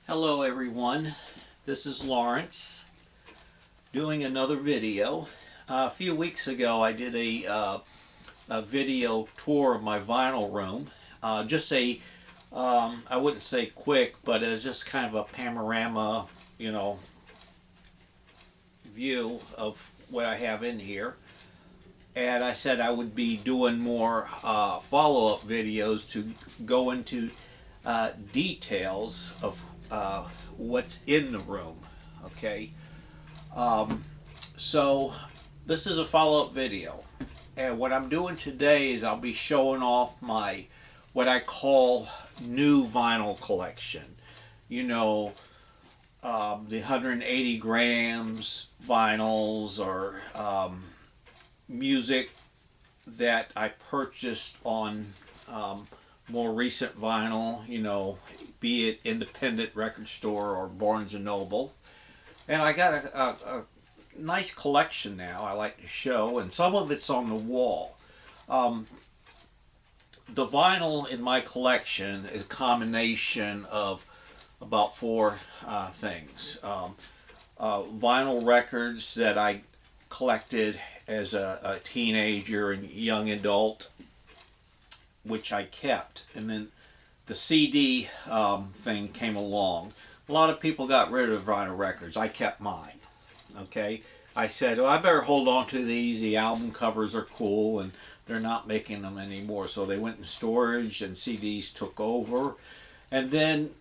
Hello everyone, this is Lawrence doing another video. A few weeks ago I did a video tour of my vinyl room. Just I wouldn't say quick, but it was just kind of a panorama, view of what I have in here. And I said I would be doing more follow-up videos to go into details of what's in the room. Okay, so this is a follow-up video, and what I'm doing today is I'll be showing off my what I call new vinyl collection. The 180 grams vinyls, or music that I purchased on more recent vinyl, be it independent record store or Barnes & Noble. And I got a nice collection now I like to show, and some of it's on the wall. The vinyl in my collection is a combination of about four things. Vinyl records that I collected as a teenager and young adult, which I kept, and then the CD thing came along. A lot of people got rid of vinyl records. I kept mine. Okay, I said, well, I better hold on to these. The album covers are cool, and they're not making them anymore, so they went in storage, and CDs took over. And then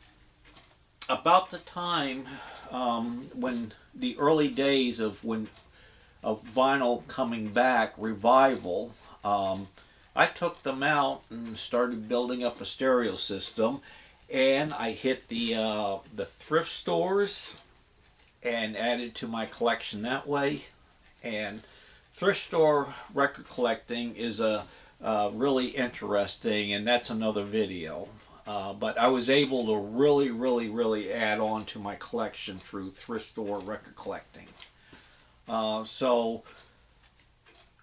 about the time when the early days of vinyl coming back, revival, I took them out and started building up a stereo system, and I hit the thrift stores and added to my collection that way. And thrift store record collecting is really interesting, and that's another video. But I was able to really add on to my collection through thrift store record collecting. So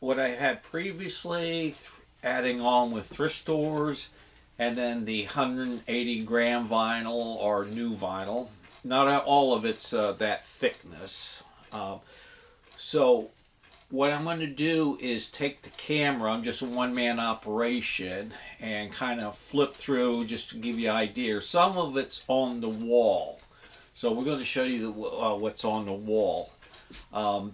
what I had previously, adding on with thrift stores, and then the 180 gram vinyl or new vinyl. Not all of it's that thickness. So what I'm going to do is take the camera, I'm just a one-man operation, and kind of flip through just to give you an idea. Some of it's on the wall, so we're going to show you what's on the wall. And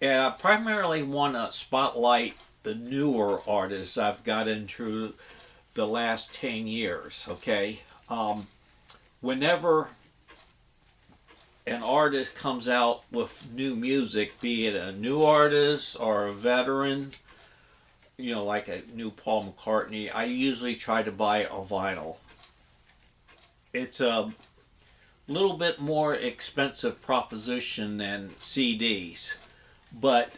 I primarily want to spotlight the newer artists I've got into the last 10 years, okay? Whenever an artist comes out with new music, be it a new artist or a veteran, like a new Paul McCartney, I usually try to buy a vinyl. It's a little bit more expensive proposition than CDs, but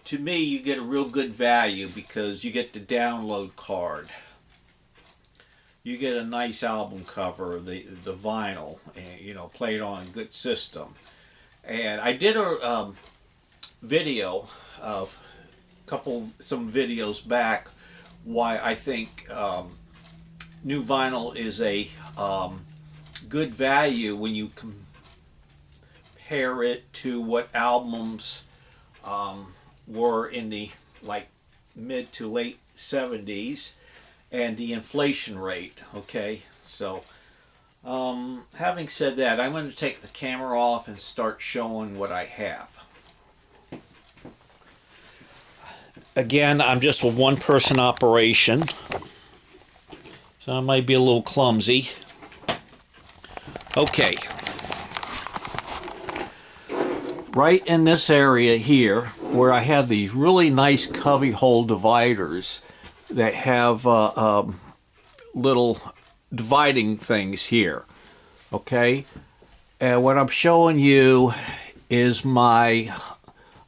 to me, you get a real good value because you get the download card. You get a nice album cover, the vinyl, and, played on a good system. And I did a video of some videos back why I think new vinyl is a good value when you compare it to what albums were in the mid to late 70s, and the inflation rate. Okay, so having said that, I'm going to take the camera off and start showing what I have. Again, I'm just a one-person operation, so I might be a little clumsy. Okay, right in this area here, where I have these really nice cubby hole dividers that have little dividing things here, okay? And what I'm showing you is my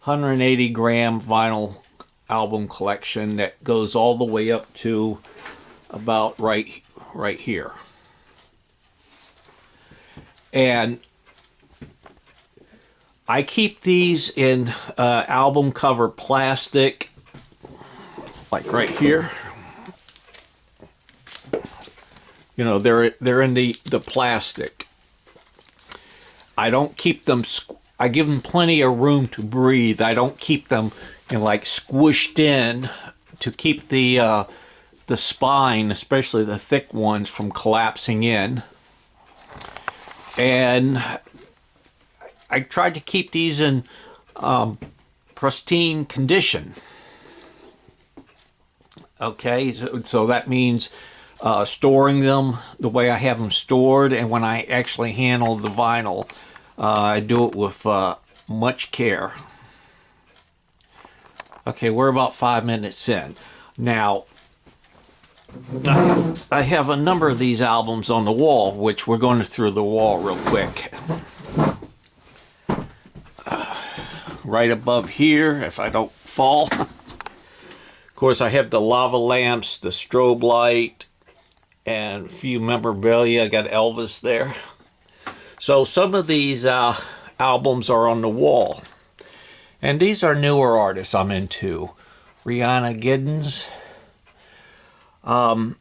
180 gram vinyl album collection that goes all the way up to about right here. And I keep these in album cover plastic, like right here. They're in the plastic. I don't keep them. I give them plenty of room to breathe. I don't keep them, like squished in to keep the spine, especially the thick ones, from collapsing in. And I tried to keep these in pristine condition. Okay, so that means storing them the way I have them stored, and when I actually handle the vinyl, I do it with much care. Okay, we're about 5 minutes in. Now, I have a number of these albums on the wall, which we're going through the wall real quick. Right above here, if I don't fall. Of course, I have the lava lamps, the strobe light, and a few memorabilia. I got Elvis there. So some of these albums are on the wall. And these are newer artists I'm into. Rhiannon Giddens. I'm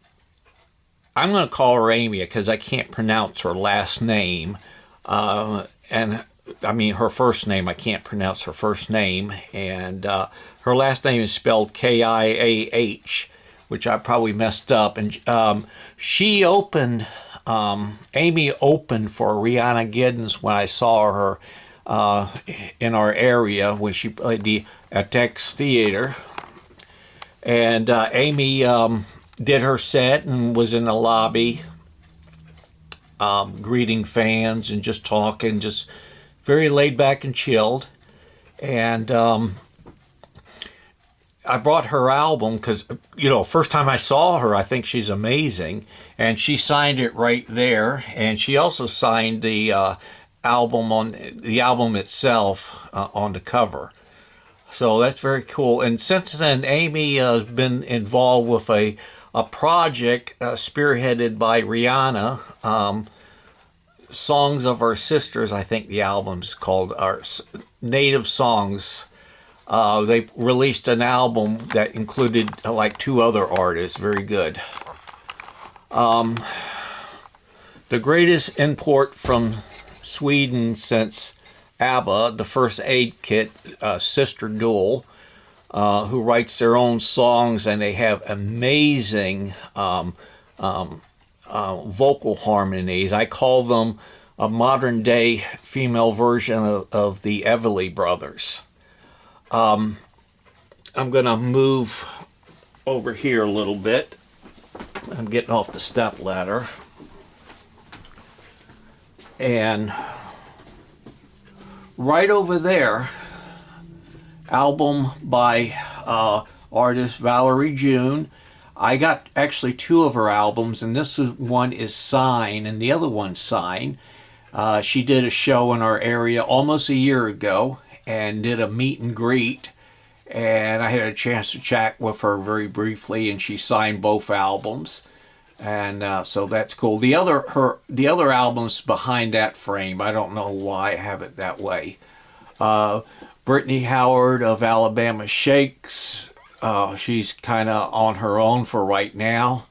going to call her Amy because I can't pronounce her last name. And I mean, her first name, I can't pronounce her first name. And her last name is spelled Kiah, which I probably messed up. And she opened, Amy opened for Rhiannon Giddens when I saw her in our area when she played at Tex Theater. And Amy did her set and was in the lobby greeting fans and just talking, just very laid back and chilled. And I brought her album because, first time I saw her, I think she's amazing. And she signed it right there. And she also signed the album itself on the cover. So that's very cool. And since then, Amy has been involved with a project spearheaded by Rihanna, Songs of Our Sisters, I think the album's called, our Native Songs. They released an album that included like 2 other artists. Very good. The greatest import from Sweden since ABBA, the First Aid Kit, Sister Duel, who writes their own songs, and they have amazing vocal harmonies. I call them a modern day female version of the Everly Brothers. I'm going to move over here a little bit. I'm getting off the step ladder. And right over there, album by artist Valerie June. I got actually 2 of her albums, and one is Sign, and the other one's Sign. She did a show in our area almost a year ago, and did a meet and greet, and I had a chance to chat with her very briefly, and she signed both albums, and so that's cool. The other album's behind that frame. I don't know why I have it that way. Brittany Howard of Alabama Shakes. She's kind of on her own for right now,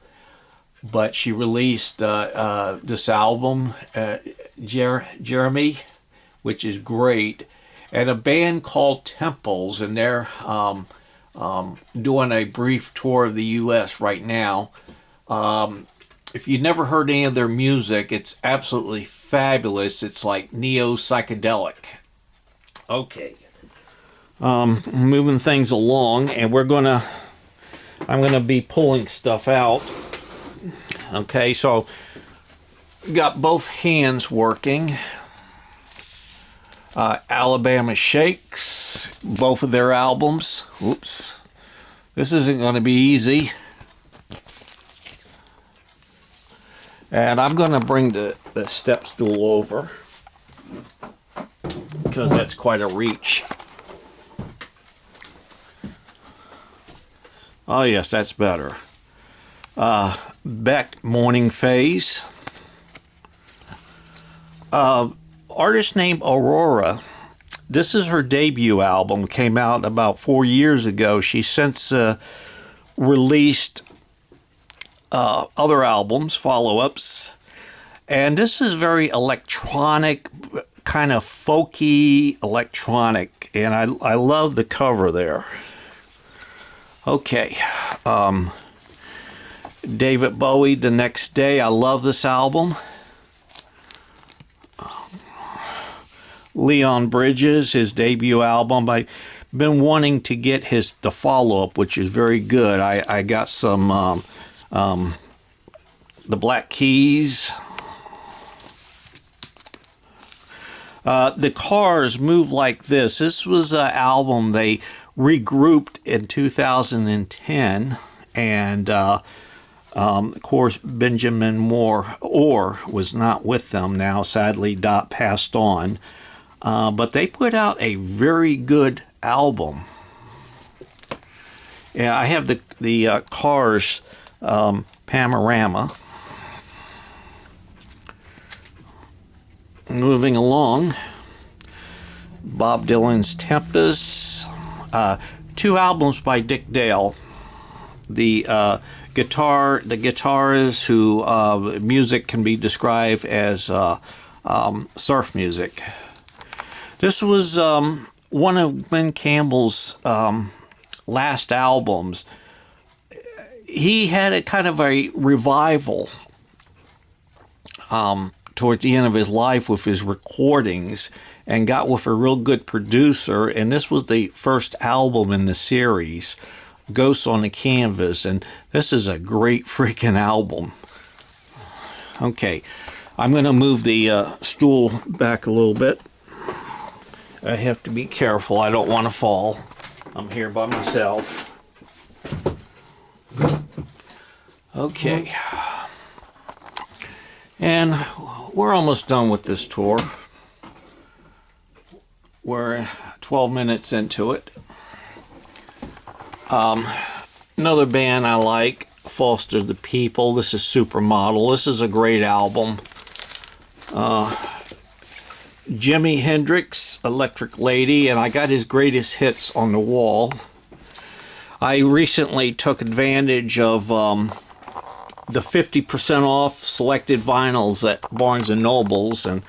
but she released this album, Jeremy, which is great, and a band called Temples, and they're doing a brief tour of the U.S. right now. If you've never heard any of their music, it's absolutely fabulous. It's like neo-psychedelic. Okay. Moving things along, and I'm gonna be pulling stuff out. Okay, so got both hands working. Alabama Shakes, both of their albums. Oops, this isn't going to be easy. And I'm going to bring the step stool over because that's quite a reach. Oh yes, that's better. Beck, Morning Phase. Artist named Aurora. This is her debut album. Came out about 4 years ago. She's since released other albums, follow-ups. And this is very electronic, kind of folky electronic, and I love the cover there. Okay, David Bowie, The Next Day. I love this album. Leon Bridges, his debut album. I've been wanting to get the follow-up, which is very good. I got some The Black Keys. The Cars, Move Like This. This was an album they regrouped in 2010, and of course Benjamin Orr was not with them now. Sadly, Dot passed on, but they put out a very good album. Yeah, I have the Cars Panorama. Moving along, Bob Dylan's Tempest, 2 albums by Dick Dale. The guitarist who music can be described as surf music. This was one of Glenn Campbell's last albums. He had a kind of a revival toward the end of his life with his recordings, and got with a real good producer, and this was the first album in the series, Ghosts on the Canvas, and this is a great freaking album. Okay, I'm going to move the stool back a little bit. I have to be careful, I don't want to fall. I'm here by myself. Okay. And we're almost done with this tour. We're 12 minutes into it. Another band I like, Foster the People. This is Supermodel. This is a great album. Jimi Hendrix, Electric Lady, and I got his greatest hits on the wall. I recently took advantage of the 50% off selected vinyls at Barnes & Nobles, and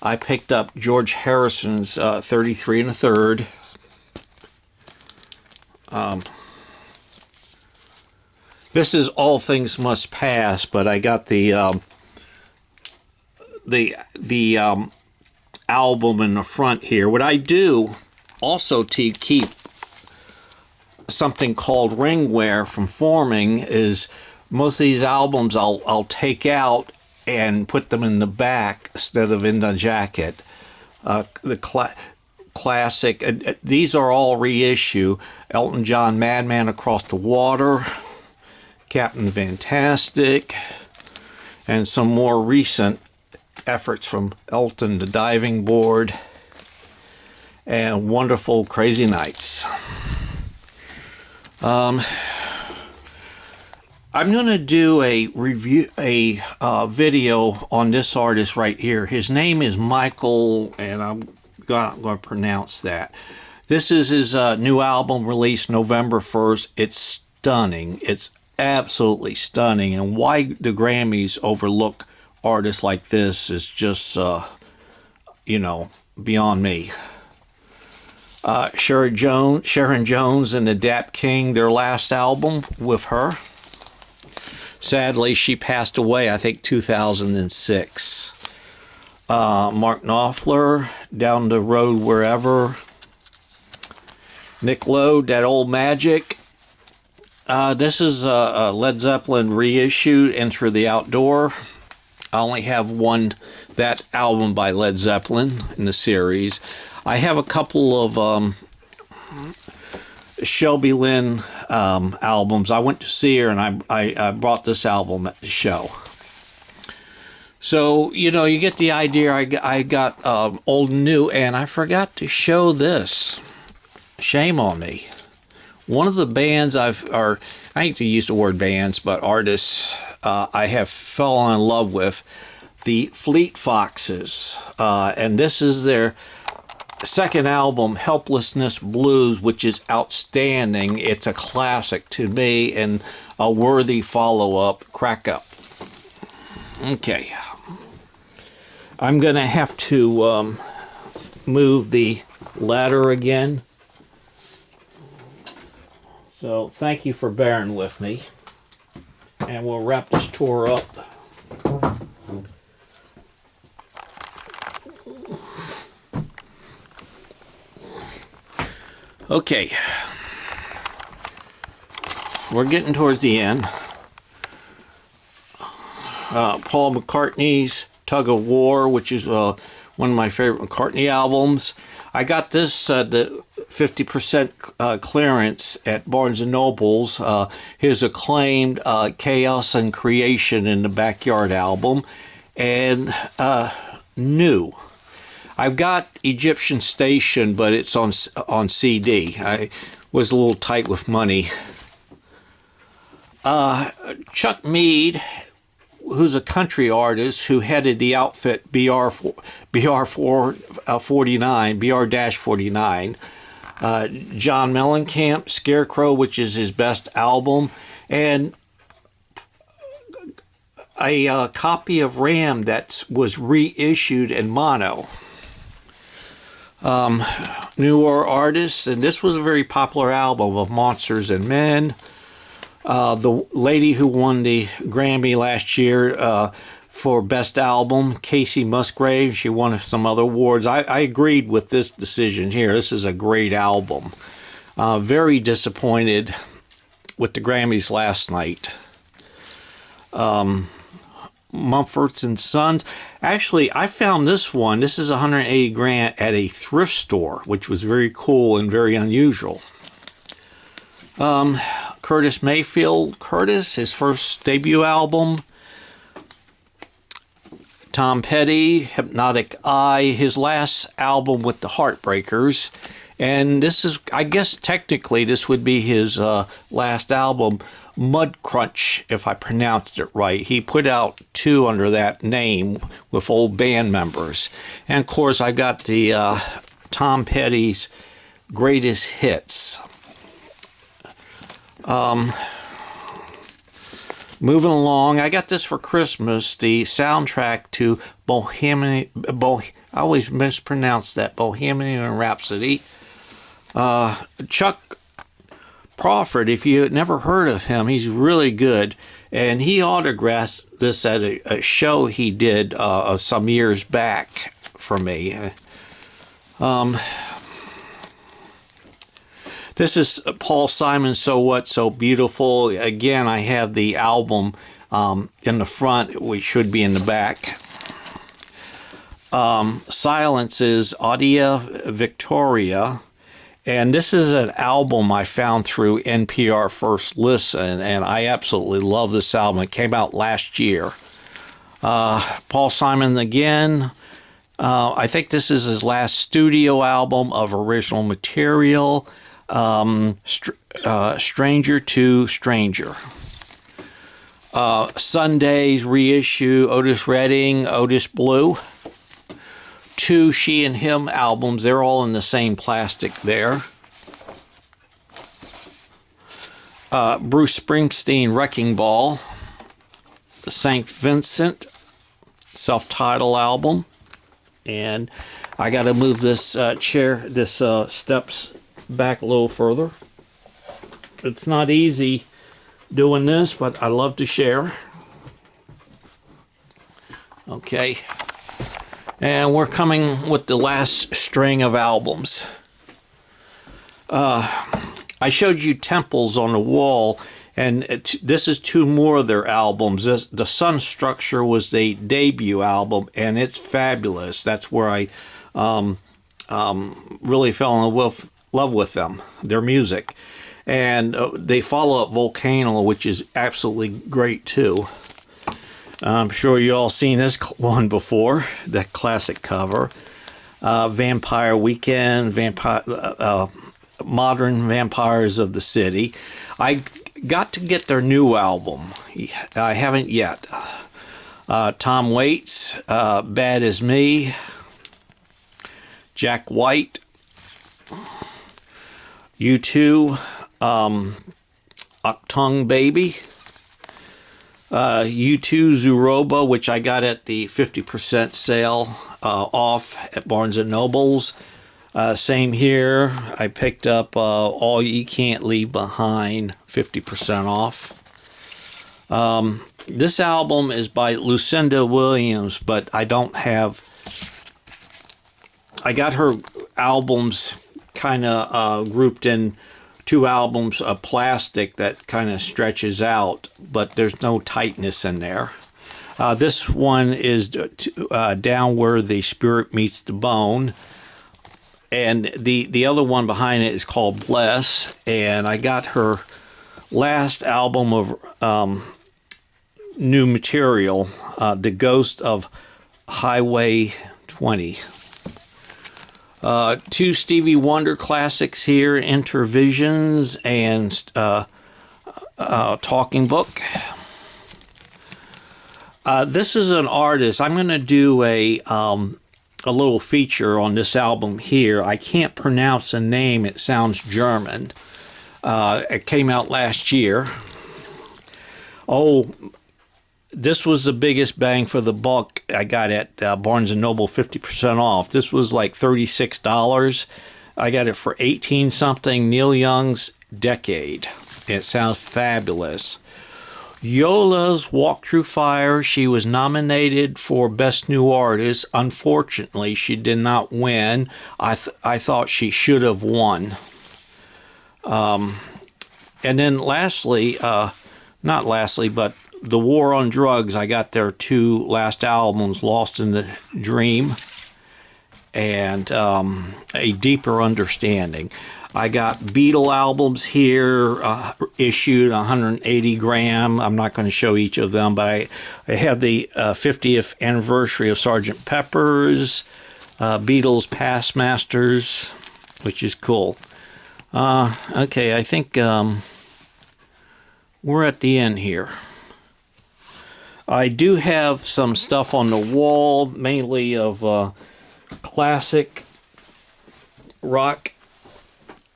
I picked up George Harrison's 33 1/3. This is All Things Must Pass, but I got the album in the front here. What I do also to keep something called ringware from forming is most of these albums I'll take out and put them in the back instead of in the jacket. The classic, these are all reissue. Elton John, Madman Across the Water, Captain Fantastic, and some more recent efforts from Elton, The Diving Board, and Wonderful Crazy Nights. I'm going to do a video on this artist right here. His name is Michael, and I'm going to pronounce that. This is his new album released November 1st. It's stunning. It's absolutely stunning. And why the Grammys overlook artists like this is just, beyond me. Sharon Jones and the Dap King, their last album with her. Sadly, she passed away, I think, 2006. Mark Knopfler, Down the Road Wherever. Nick Lowe, That Old Magic. This is a Led Zeppelin reissue, Enter the Outdoor. I only have that album by Led Zeppelin in the series. I have a couple of Shelby Lynn albums. I went to see her, and I brought this album at the show. So, you get the idea. I got old and new, and I forgot to show this. Shame on me. One of the bands I hate to use the word bands, but artists I have fallen in love with, the Fleet Foxes. And this is their second album, Helplessness Blues, which is outstanding. It's a classic to me and a worthy follow-up. Crack up. Okay. I'm going to have to move the ladder again. So thank you for bearing with me. And we'll wrap this tour up. Okay. We're getting towards the end. Paul McCartney's Tug of War, which is one of my favorite McCartney albums. I got this the 50% clearance at Barnes & Noble's. His acclaimed Chaos and Creation in the Backyard album. And New. I've got Egyptian Station, but it's on CD. I was a little tight with money. Chuck Mead, who's a country artist who headed the outfit BR-49, John Mellencamp, Scarecrow, which is his best album, and a copy of Ram that was reissued in mono. Newer artists, and this was a very popular album of Monsters and Men. The lady who won the Grammy last year for Best Album, Casey Musgrave, she won some other awards. I agreed with this decision here. This is a great album. Very disappointed with the Grammys last night. Mumford & Sons. Actually, I found this one. This is 180 grand at a thrift store, which was very cool and very unusual. Curtis Mayfield, his first debut album. Tom Petty, Hypnotic Eye, his last album with the Heartbreakers. And this is, I guess technically this would be his last album, Mudcrutch, if I pronounced it right. He put out 2 under that name with old band members. And of course I got the Tom Petty's Greatest Hits. Moving along, I got this for Christmas, the soundtrack to I always mispronounce that, Bohemian Rhapsody. Chuck Crawford, if you had never heard of him, he's really good. And he autographed this at a show he did some years back for me. This is Paul Simon, So What, So Beautiful. Again, I have the album in the front, which should be in the back. Silence is Audia Victoria. And this is an album I found through NPR First Listen, and I absolutely love this album. It came out last year. Paul Simon again. I think this is his last studio album of original material. Stranger to Stranger. Sunday's reissue, Otis Redding, Otis Blue. 2 She and Him albums, they're all in the same plastic there. Bruce Springsteen, Wrecking Ball. St. Vincent, self-titled album. And I got to move this steps back a little further. It's not easy doing this, but I love to share. Okay. And we're coming with the last string of albums. I showed you Temples on the Wall, and this is 2 more of their albums. The Sun Structure was the debut album, and it's fabulous. That's where I really fell in love with them, their music. And they follow up Volcano, which is absolutely great too. I'm sure you all seen this one before, that classic cover. Vampire Weekend, Modern Vampires of the City. I got to get their new album. I haven't yet. Tom Waits, Bad As Me. Jack White. U2, Achtung Baby. U2 Zooroba, which I got at the 50% sale off at Barnes & Noble's. Same here. I picked up All You Can't Leave Behind, 50% off. This album is by Lucinda Williams, but I don't have... I got her albums kind of grouped in 2 albums of plastic that kind of stretches out, but there's no tightness in there. This one is Down Where the Spirit Meets the Bone, and the other one behind it is called Bless, and I got her last album of new material, The Ghost of Highway 20. 2 Stevie Wonder classics here, Intervisions and Talking Book. This is an artist. I'm going to do a little feature on this album here. I can't pronounce the name. It sounds German. It came out last year. Oh, this was the biggest bang for the buck I got at Barnes & Noble, 50% off. This was like $36. I got it for 18 something. Neil Young's Decade. It sounds fabulous. Yola's Walk Through Fire. She was nominated for Best New Artist. Unfortunately, she did not win. I thought she should have won. And then lastly, not lastly, but The War on Drugs. I got their 2 last albums, Lost in the Dream and A Deeper Understanding. I got Beatle albums here, issued 180 gram. I'm not going to show each of them, but I have the 50th anniversary of Sgt. Pepper's, Beatles Past Masters, which is cool. Okay, I think we're at the end here. I do have some stuff on the wall, mainly of classic rock.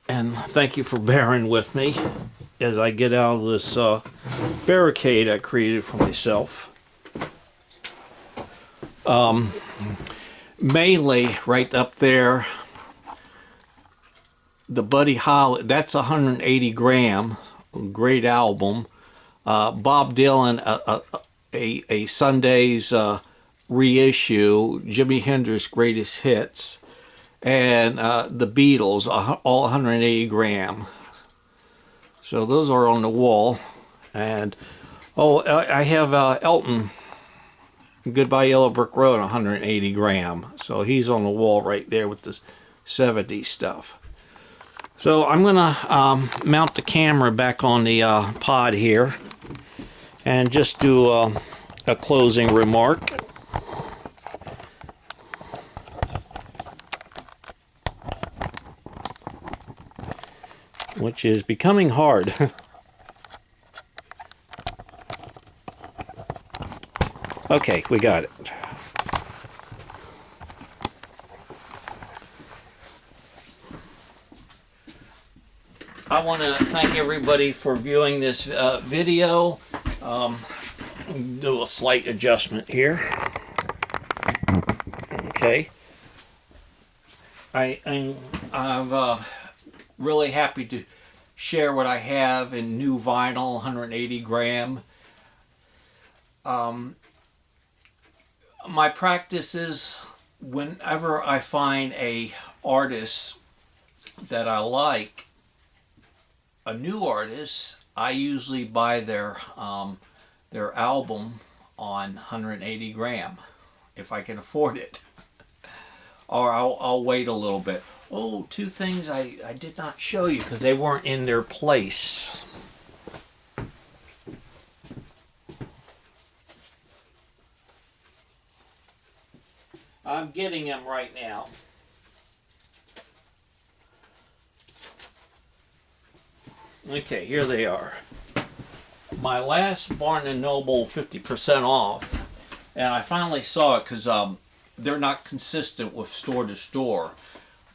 And thank you for bearing with me as I get out of this barricade I created for myself. Mainly right up there, the Buddy Holly, that's 180 gram, great album. Bob Dylan, a Sunday's reissue, Jimi Hendrix Greatest Hits, and the Beatles, all 180 gram. So those are on the wall. And I have Elton, Goodbye Yellow Brick Road, 180 gram. So he's on the wall right there with the 70s stuff. So I'm gonna mount the camera back on the pod here and just do a closing remark. Which is becoming hard. Okay, we got it. I want to thank everybody for viewing this video. Do a slight adjustment here. Okay. I'm really happy to share what I have in new vinyl, 180 gram. My practice is whenever I find a artist that I like, a new artist, I usually buy their album on 180 gram if I can afford it, or I'll wait a little bit. Oh, 2 things I did not show you because they weren't in their place. I'm getting them right now. Okay, here they are. My last Barnes & Noble 50% off, and I finally saw it because they're not consistent with store to store.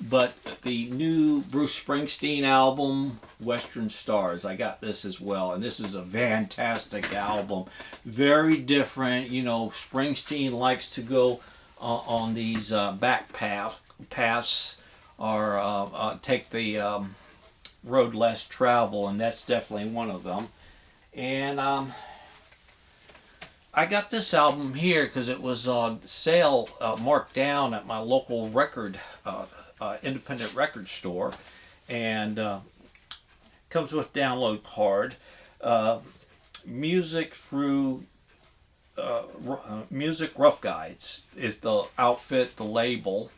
but the new Bruce Springsteen album, Western Stars, I got this as well, and this is a fantastic album. Very different. You know, Springsteen likes to go on these back paths or take the road less travel, and that's definitely one of them. And I got this album here because it was on sale, marked down at my local independent record store, and comes with download card. Music through Music Rough Guides is the outfit, the label,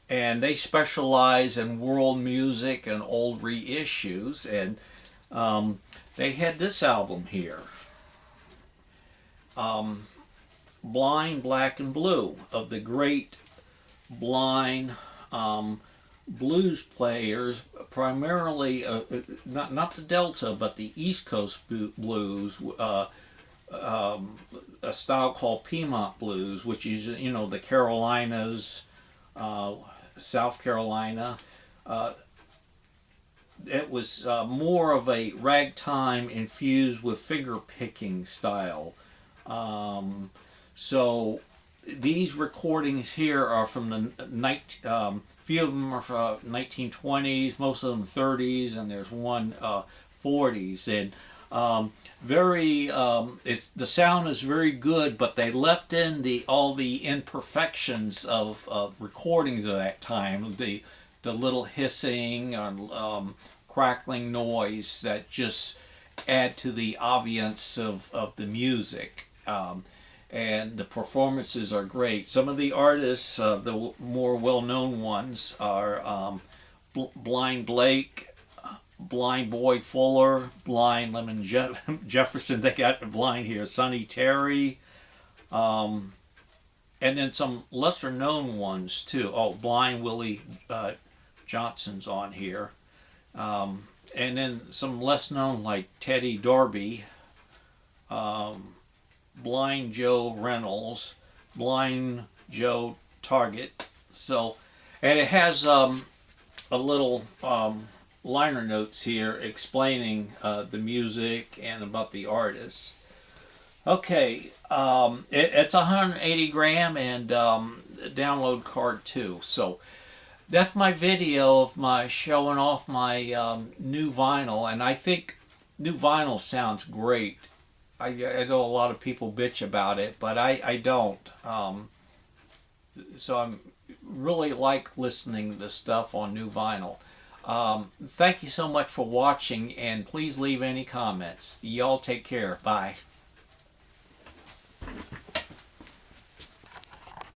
and they specialize in world music and old reissues, and they had this album here. Blind, Black, and Blue, of the great blind blues players, primarily not the Delta, but the East Coast blues, a style called Piedmont blues, which is, you know, the Carolinas, South Carolina. It was more of a ragtime infused with finger picking style. So these recordings here are from the few of them are from 1920s, most of them 30s, and there's one 40s. And the sound is very good, but they left in all the imperfections of recordings of that time, the little hissing and crackling noise that just add to the ambience of the music. And the performances are great. Some of the artists, the more well-known ones, are Blind Blake, Blind Boyd Fuller, Blind Lemon Jefferson. They got Blind here. Sonny Terry, and then some lesser-known ones too. Oh, Blind Willie Johnson's on here, and then some less-known like Teddy Darby. Blind Joe Reynolds, Blind Joe Target. So, and it has a little liner notes here explaining the music and about the artists. Okay, it's 180 gram and download card too. So that's my video of my showing off my new vinyl, and I think new vinyl sounds great. I know a lot of people bitch about it, but I don't. So I'm really like listening to stuff on new vinyl. Thank you so much for watching, and please leave any comments. Y'all take care. Bye.